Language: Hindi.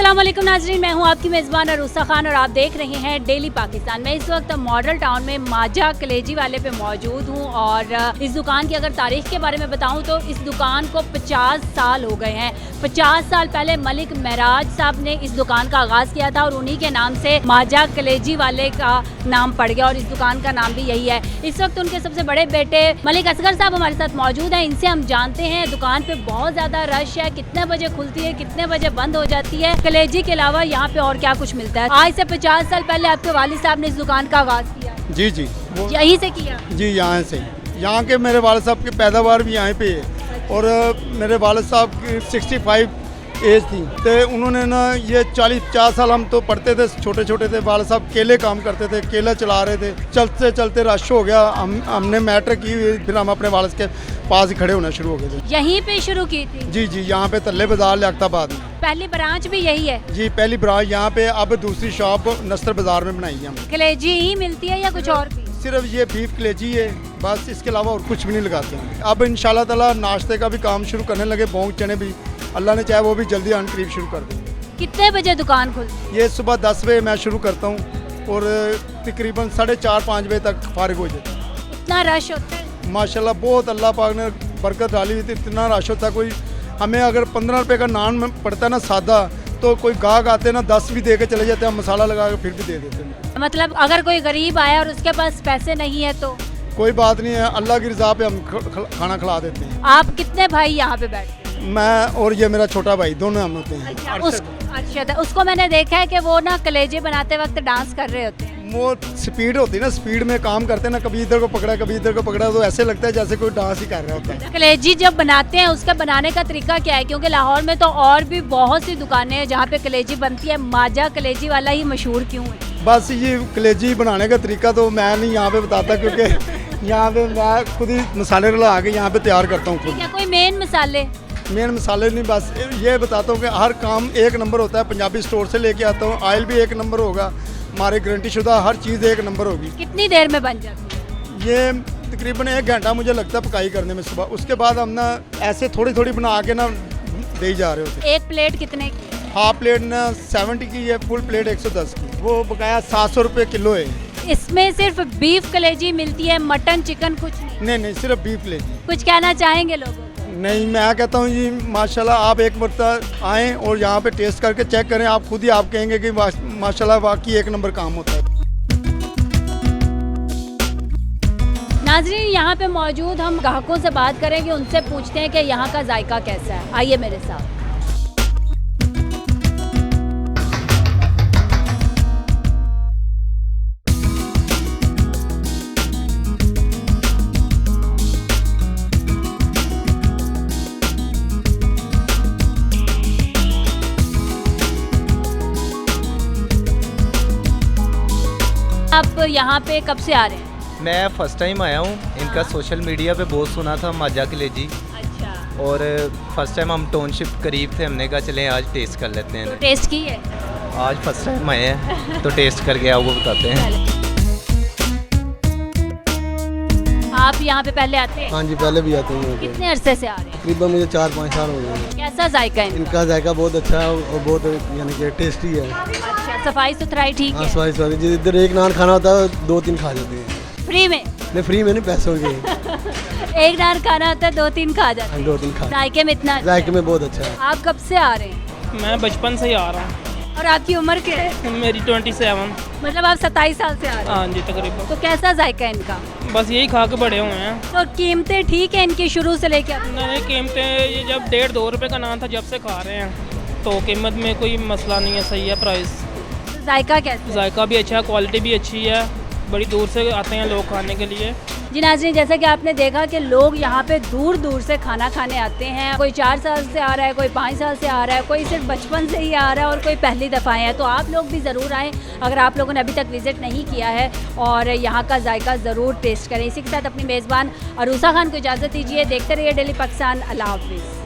अस्सलाम वालेकुम नाज़रीन, मैं हूं आपकी मेज़बान अरूसा खान और आप देख रहे हैं डेली पाकिस्तान। मैं इस वक्त मॉडल टाउन में माजा कलेजी वाले पे मौजूद हूं और इस दुकान की अगर तारीख़ के बारे में बताऊं तो इस दुकान को 50 साल हो गए हैं। 50 साल पहले मलिक महराज साहब ने इस दुकान का आगाज़ किया था और उन्हीं के नाम से माजा कलेजी वाले का नाम पड़ गया और इस दुकान का नाम भी यही है। इस वक्त उनके सबसे बड़े बेटे मलिक असगर साहब हमारे साथ मौजूद हैं। इनसे हम जानते हैं दुकान पे बहुत ज़्यादा रश है, कितने बजे खुलती है, कितने बजे बंद हो जाती है, कलेजी के अलावा यहाँ पे और क्या कुछ मिलता है। आज से 50 साल पहले आपके वालिद साहब ने इस दुकान का आगाज़ किया। जी जी, यहीं से किया? जी यहाँ से। यहाँ के मेरे वालिद साहब की पैदावार भी यहाँ पे है और मेरे वालिद साहब की 65 एज थी तो उन्होंने ना ये 40-50 साल हम तो पढ़ते थे, छोटे छोटे थे, वालिद साहब केले काम करते थे, केला चला रहे थे, चलते चलते रश हो गया, हमने मैट्रिक की, फिर हम अपने वालिद के पास ही खड़े होना शुरू हो गए थे। यहीं पे शुरू की थी? जी जी, यहाँ पे तल्ले बाजार लियाकताबाद में। पहली ब्रांच भी यही है? जी, पहली ब्रांच यहाँ पे, अब दूसरी शॉप नस्तर बाजार में बनाई है हमने। कलेजी ही मिलती है या कुछ और भी? सिर्फ ये बीफ कलेजी है बस, इसके अलावा और कुछ भी नहीं लगाते हैं। अब इंशाल्लाह ताला नाश्ते का भी काम शुरू करने लगे, बोंग चने भी अल्लाह ने चाहे वो भी जल्दी आन करीब शुरू कर दें। कितने बजे दुकान खुलती? ये सुबह 10 बजे मैं शुरू करता हूँ और तकरीबन 4:30-5 बजे तक फारिग हो जाता है। इतना रश होता है? माशाल्लाह बहुत अल्लाह पाक ने बरकत डाली हुई थी, इतना रश होता है। कोई हमें अगर 15 रुपये का नान पड़ता है ना सादा, तो कोई गाहक आते ना 10 भी दे के चले जाते हैं, मसाला लगा के फिर भी दे देते हैं। मतलब अगर कोई गरीब आया और उसके पास पैसे नहीं है तो? कोई बात नहीं है, अल्लाह की रज़ा पे हम खाना खिला देते हैं। आप कितने भाई यहाँ पे बैठते हैं? मैं और ये मेरा छोटा भाई, दोनों हम होते हैं। अच्छा, उसको मैंने देखा है कि वो ना कलेजे बनाते वक्त डांस कर रहे होते हैं। वो स्पीड होती है ना, स्पीड में काम करते हैं ना, कभी इधर को पकड़ा कभी इधर को पकड़ा, तो ऐसे लगता है जैसे कोई डांस ही कर रहा होता है। कलेजी जब बनाते हैं उसका बनाने का तरीका क्या है? क्योंकि लाहौर में तो और भी बहुत सी दुकानें हैं जहाँ पे कलेजी बनती है, माजा कलेजी वाला ही मशहूर क्यों है? बस ये कलेजी बनाने का तरीका तो मैं नहीं यहाँ पे बताता, क्योंकि यहाँ पे मैं खुद ही मसाले रला के यहाँ पे तैयार करता हूँ खुद। क्या कोई मेन मसाले नहीं, बस ये बताता हूँ कि हर काम एक नंबर होता है। पंजाबी स्टोर से लेके आता हूँ, ऑयल भी एक नंबर होगा, हमारे गारंटी शुदा हर चीज़ एक नंबर होगी। कितनी देर में बन जाती है? ये तकरीबन 1 घंटा मुझे लगता है पकाई करने में सुबह। उसके बाद हम ना ऐसे थोड़ी थोड़ी बना के ना दे जा रहे होते। एक प्लेट कितने की? हाफ प्लेट ना 70 की है, फुल प्लेट 110 की। वो बकाया 700 रुपये किलो है। इसमें सिर्फ बीफ कलेजी मिलती है, मटन चिकन कुछ नहीं, सिर्फ बीफ कलेजी। कुछ कहना चाहेंगे लोगों? नहीं, मैं कहता हूँ जी माशाल्लाह आप एक मरतबा आएँ और यहाँ पे टेस्ट करके चेक करें, आप खुद ही आप कहेंगे कि माशाल्लाह वाकई एक नंबर काम होता है। नाज़रीन, यहाँ पे मौजूद हम ग्राहकों से बात करेंगे, उनसे पूछते हैं कि यहाँ का जायका कैसा है। आइए मेरे साथ। आप यहाँ पे कब से आ रहे हैं? मैं फ़र्स्ट टाइम आया हूँ। इनका सोशल मीडिया पे बहुत सुना था माजा कलेजी। अच्छा। और फर्स्ट टाइम हम टाउनशिप करीब थे, हमने कहा चलें आज टेस्ट कर लेते हैं। तो टेस्ट की है? आज फर्स्ट टाइम आए हैं तो टेस्ट करके आपको बताते हैं। आप यहाँ पे पहले आते हैं? हाँ जी, पहले भी आते हैं। कितने अरसे से आ रहे हैं? तकरीबन मुझे 4-5 साल हो गए। कैसा जायका है इनका जायका बहुत अच्छा है और बहुत यानी कि टेस्टी है। अच्छा, सफाई सुथराई ठीक है? सफाई सुथराई, इधर एक नान खाना होता है 2-3 खा जाते हैं। फ्री में? नहीं, फ्री में नहीं, पैसों के। एक नान खाना होता है 2-3 खा जाते हैं। 2-3 खा। जायके में इतना? जायके में बहुत अच्छा है। आप कब से आ रहे हैं? मैं बचपन से ही आ रहा हूँ। और आपकी उम्र क्या है? मेरी 27। मतलब आप 27 साल से आ रहे हैं? हाँ जी, तकरीबन। तो कैसा जायका है इनका? बस यही खा के बड़े हुए हैं। तो कीमतें ठीक है इनकी शुरू से लेके? नहीं, कीमतें ये जब 1.5-2 रुपये का नान था जब से खा रहे हैं, तो कीमत में कोई मसला नहीं है, सही है प्राइस। जायका कैसा? जायका भी अच्छा है, क्वालिटी भी अच्छी है, बड़ी दूर से आते हैं लोग खाने के लिए। जी नाज़रीन, जैसा कि आपने देखा कि लोग यहाँ पे दूर दूर से खाना खाने आते हैं। कोई 4 साल से आ रहा है, कोई 5 साल से आ रहा है, कोई सिर्फ बचपन से ही आ रहा है और कोई पहली दफ़ा आए हैं। तो आप लोग भी ज़रूर आएँ अगर आप लोगों ने अभी तक विज़िट नहीं किया है, और यहाँ का जायका ज़रूर टेस्ट करें। इसी के साथ अपनी मेज़बान अरूसा खान को इजाज़त दीजिए। देखते रहिए डेली पाकिस्तान। अल्लाह हाफ़िज़।